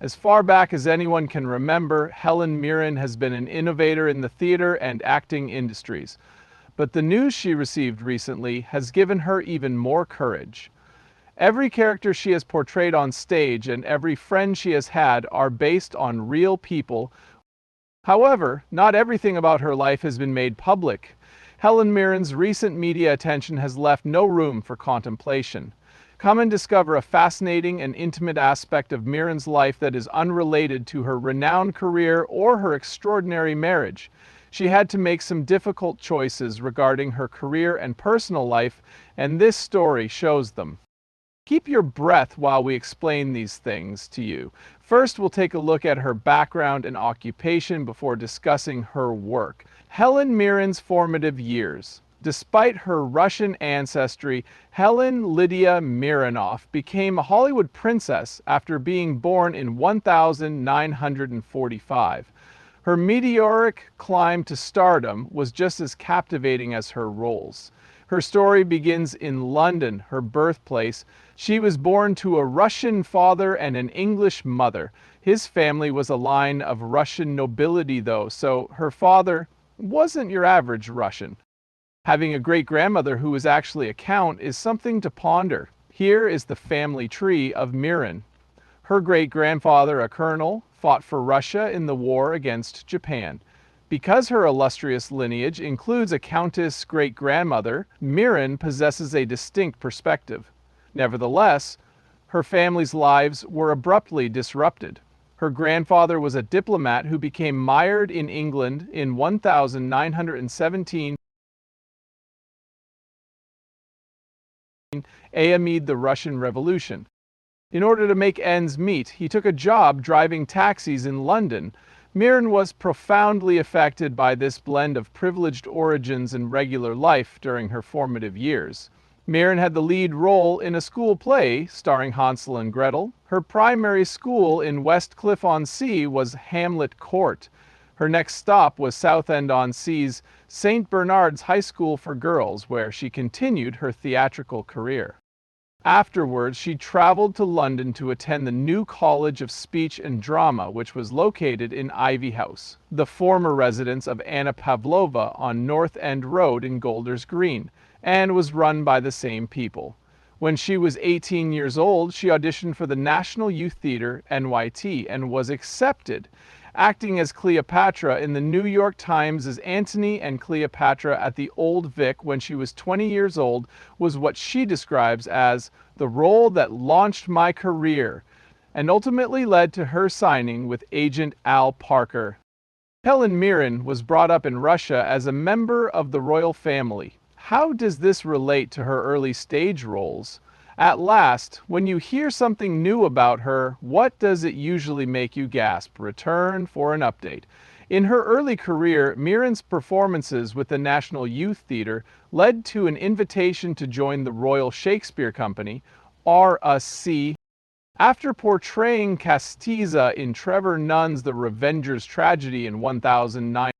As far back as anyone can remember, Helen Mirren has been an innovator in the theater and acting industries. But the news she received recently has given her even more courage. Every character she has portrayed on stage and every friend she has had are based on real people. However, not everything about her life has been made public. Helen Mirren's recent media attention has left no room for contemplation. Come and discover a fascinating and intimate aspect of Mirren's life that is unrelated to her renowned career or her extraordinary marriage. She had to make some difficult choices regarding her career and personal life, and this story shows them. Keep your breath while we explain these things to you. First, we'll take a look at her background and occupation before discussing her work. Helen Mirren's formative years. Despite her Russian ancestry, Helen Lydia Mironov became a Hollywood princess after being born in 1945. Her meteoric climb to stardom was just as captivating as her roles. Her story begins in London, her birthplace. She was born to a Russian father and an English mother. His family was a line of Russian nobility, though, so her father wasn't your average Russian. Having a great-grandmother who was actually a count is something to ponder. Here is the family tree of Mirren. Her great-grandfather, a colonel, fought for Russia in the war against Japan. Because her illustrious lineage includes a countess great-grandmother, Mirren possesses a distinct perspective. Nevertheless, her family's lives were abruptly disrupted. Her grandfather was a diplomat who became mired in England in 1917 amid the Russian Revolution. In order to make ends meet, he took a job driving taxis in London. Mirren was profoundly affected by this blend of privileged origins and regular life during her formative years. Mirren had the lead role in a school play starring Hansel and Gretel. Her primary school in Westcliff-on-Sea was Hamlet Court. Her next stop was Southend-on-Sea's St. Bernard's High School for Girls, where she continued her theatrical career. Afterwards, she traveled to London to attend the New College of Speech and Drama, which was located in Ivy House, the former residence of Anna Pavlova on North End Road in Golders Green, and was run by the same people. When she was 18 years old, she auditioned for the National Youth Theatre, NYT, and was accepted. Acting as Cleopatra in the New York Times as Antony and Cleopatra at the Old Vic when she was 20 years old was what she describes as the role that launched my career and ultimately led to her signing with agent Al Parker. Helen Mirren was brought up in Russia as a member of the royal family. How does this relate to her early stage roles? At last, when you hear something new about her, what does it usually make you gasp? Return for an update. In her early career, Mirren's performances with the National Youth Theatre led to an invitation to join the Royal Shakespeare Company, RSC. After portraying Castiza in Trevor Nunn's The Revenger's Tragedy in 1009,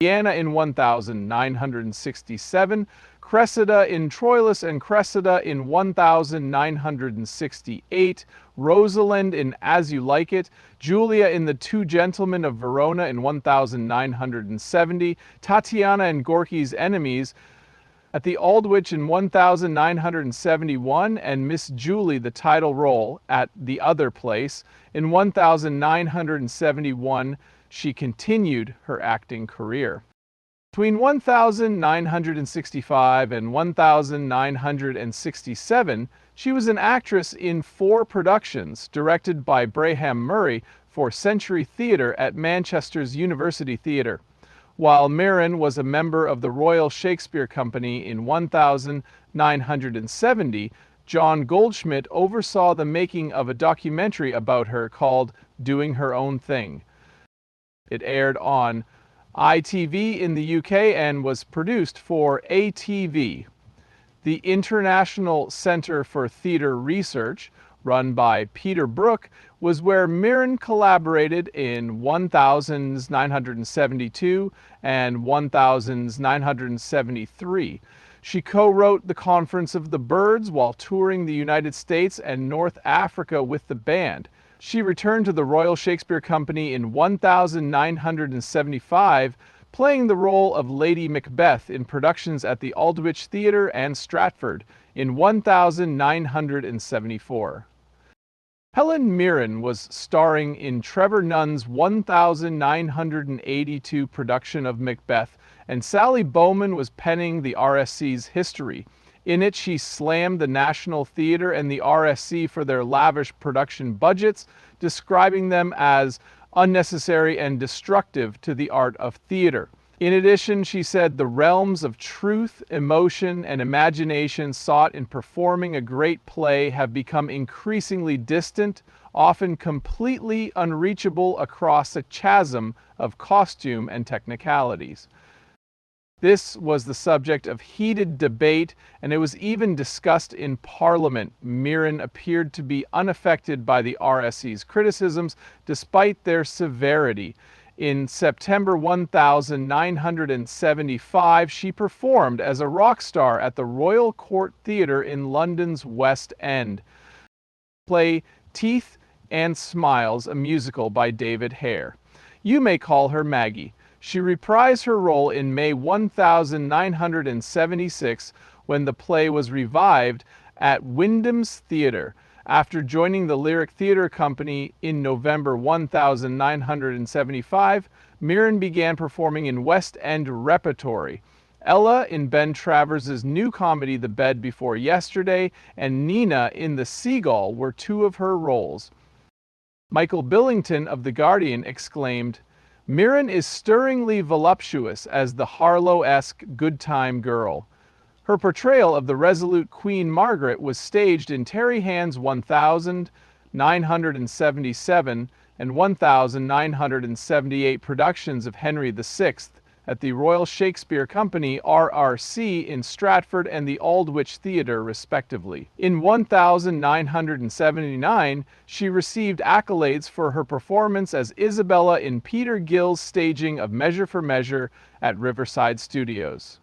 Diana in 1967, Cressida in Troilus and Cressida in 1968, Rosalind in As You Like It, Julia in The Two Gentlemen of Verona in 1970, Tatiana in Gorky's Enemies at the Aldwych in 1971, and Miss Julie, the title role, at The Other Place in 1971. She continued her acting career. Between 1965 and 1967, she was an actress in 4 productions directed by Braham Murray for Century Theatre at Manchester's University Theatre. While Mirren was a member of the Royal Shakespeare Company in 1970, John Goldschmidt oversaw the making of a documentary about her called Doing Her Own Thing. It aired on ITV in the UK and was produced for ATV. The International Centre for Theatre Research run by Peter Brook, was where Mirren collaborated in 1972 and 1973. She co-wrote The Conference of the Birds while touring the United States and North Africa with the band. She returned to the Royal Shakespeare Company in 1975, playing the role of Lady Macbeth in productions at the Aldwych Theatre and Stratford in 1974. Helen Mirren was starring in Trevor Nunn's 1982 production of Macbeth, and Sally Bowman was penning the RSC's history. In it, she slammed the National Theatre and the RSC for their lavish production budgets, describing them as unnecessary and destructive to the art of theatre. In addition, she said the realms of truth, emotion, and imagination sought in performing a great play have become increasingly distant, often completely unreachable across a chasm of costume and technicalities. This was the subject of heated debate, and it was even discussed in Parliament. Mirren appeared to be unaffected by the RSC's criticisms, despite their severity. In September 1975, she performed as a rock star at the Royal Court Theatre in London's West End. Play Teeth and Smiles, a musical by David Hare. You may call her Maggie. She reprised her role in May 1976 when the play was revived at Wyndham's Theatre. After joining the Lyric Theatre Company in November 1975, Mirren began performing in West End repertory. Ella in Ben Travers' new comedy The Bed Before Yesterday and Nina in The Seagull were two of her roles. Michael Billington of The Guardian exclaimed, "Mirren is stirringly voluptuous as the Harlow-esque good time girl." Her portrayal of the resolute Queen Margaret was staged in Terry Hand's 1977 and 1978 productions of Henry VI at the Royal Shakespeare Company (RRC) in Stratford and the Aldwych Theatre, respectively. In 1979, she received accolades for her performance as Isabella in Peter Gill's staging of Measure for Measure at Riverside Studios.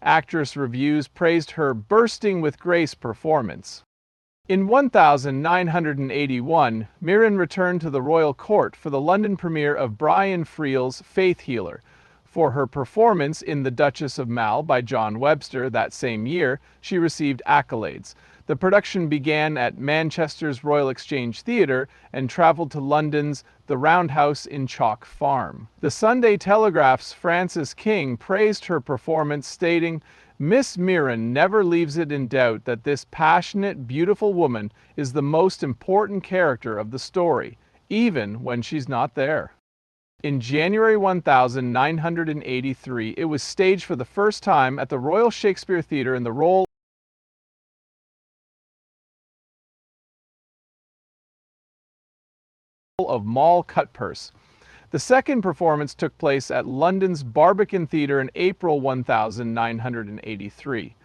Actress reviews praised her bursting with grace performance. In 1981, Mirren returned to the Royal Court for the London premiere of Brian Friel's Faith Healer. For her performance in The Duchess of Mal by John Webster that same year, she received accolades. The production began at Manchester's Royal Exchange Theatre and travelled to London's The Roundhouse in Chalk Farm. The Sunday Telegraph's Francis King praised her performance, stating, "Miss Mirren never leaves it in doubt that this passionate, beautiful woman is the most important character of the story, even when she's not there." In January 1983, it was staged for the first time at the Royal Shakespeare Theatre in the role of Moll Cutpurse. The second performance took place at London's Barbican Theatre in April 1983.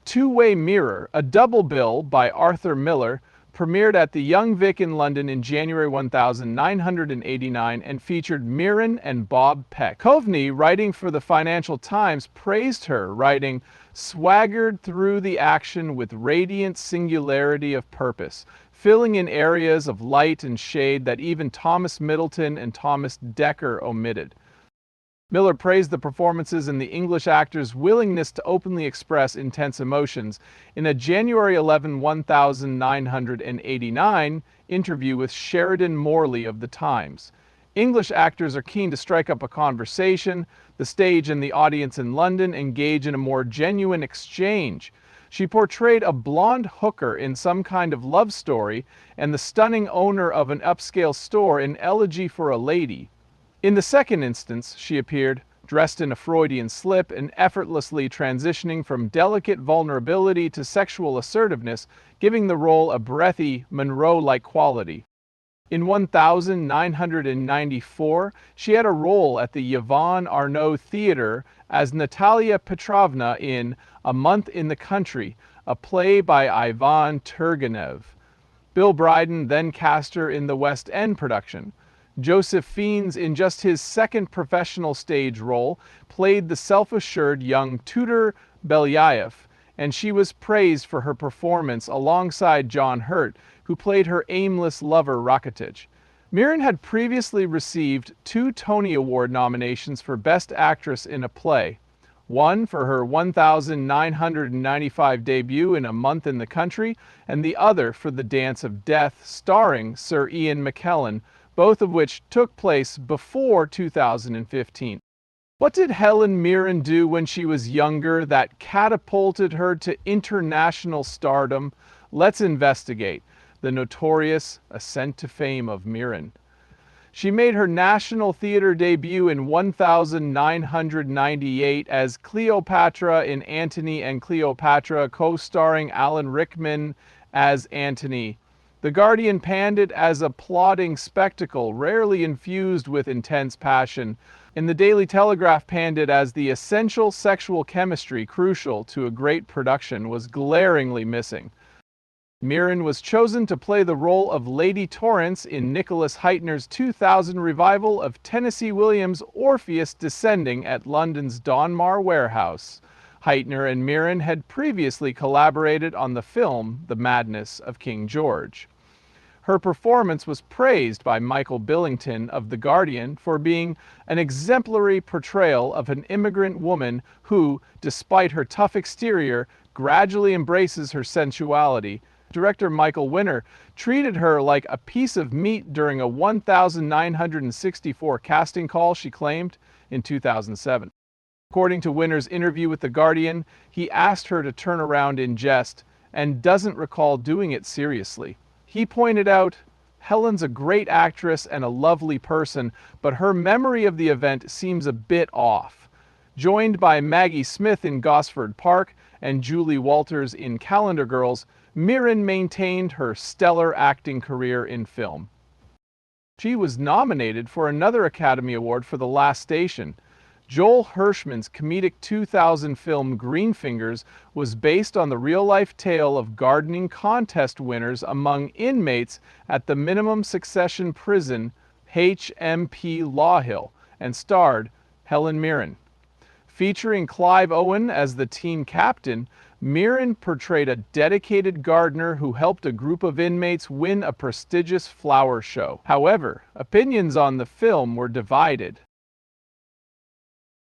Two-Way Mirror, a double bill by Arthur Miller, premiered at the Young Vic in London in January 1989 and featured Mirren and Bob Peck. Coveney, writing for the Financial Times, praised her, writing, "Swaggered through the action with radiant singularity of purpose, filling in areas of light and shade that even Thomas Middleton and Thomas Dekker omitted." Miller praised the performances and the English actors' willingness to openly express intense emotions in a January 11, 1989 interview with Sheridan Morley of The Times. English actors are keen to strike up a conversation. The stage and the audience in London engage in a more genuine exchange. She portrayed a blonde hooker in Some Kind of Love Story and the stunning owner of an upscale store in Elegy for a Lady. In the second instance, she appeared, dressed in a Freudian slip and effortlessly transitioning from delicate vulnerability to sexual assertiveness, giving the role a breathy, Monroe-like quality. In 1994, she had a role at the Yvonne Arnaud Theatre as Natalia Petrovna in A Month in the Country, a play by Ivan Turgenev. Bill Bryden then cast her in the West End production. Joseph Fiennes, in just his second professional stage role, played the self-assured young Tudor Belyaev, and she was praised for her performance alongside John Hurt, who played her aimless lover Rakitic. Mirren had previously received 2 Tony Award nominations for Best Actress in a Play, one for her 1995 debut in A Month in the Country, and the other for The Dance of Death, starring Sir Ian McKellen, both of which took place before 2015. What did Helen Mirren do when she was younger that catapulted her to international stardom? Let's investigate the notorious ascent to fame of Mirren. She made her national theater debut in 1998 as Cleopatra in Antony and Cleopatra, co-starring Alan Rickman as Antony. The Guardian panned it as a plodding spectacle, rarely infused with intense passion, and the Daily Telegraph panned it as the essential sexual chemistry crucial to a great production was glaringly missing. Mirren was chosen to play the role of Lady Torrance in Nicholas Hytner's 2000 revival of Tennessee Williams' Orpheus descending at London's Donmar Warehouse. Hytner and Mirren had previously collaborated on the film The Madness of King George. Her performance was praised by Michael Billington of The Guardian for being an exemplary portrayal of an immigrant woman who, despite her tough exterior, gradually embraces her sensuality. Director Michael Winner treated her like a piece of meat during a 1,964 casting call, she claimed, in 2007. According to Winner's interview with The Guardian, he asked her to turn around in jest and doesn't recall doing it seriously. He pointed out, Helen's a great actress and a lovely person, but her memory of the event seems a bit off. Joined by Maggie Smith in Gosford Park and Julie Walters in Calendar Girls, Mirren maintained her stellar acting career in film. She was nominated for another Academy Award for The Last Station. Joel Hirschman's comedic 2000 film Greenfingers was based on the real-life tale of gardening contest winners among inmates at the minimum succession prison HMP Law Hill and starred Helen Mirren. Featuring Clive Owen as the team captain, Mirren portrayed a dedicated gardener who helped a group of inmates win a prestigious flower show. However, opinions on the film were divided.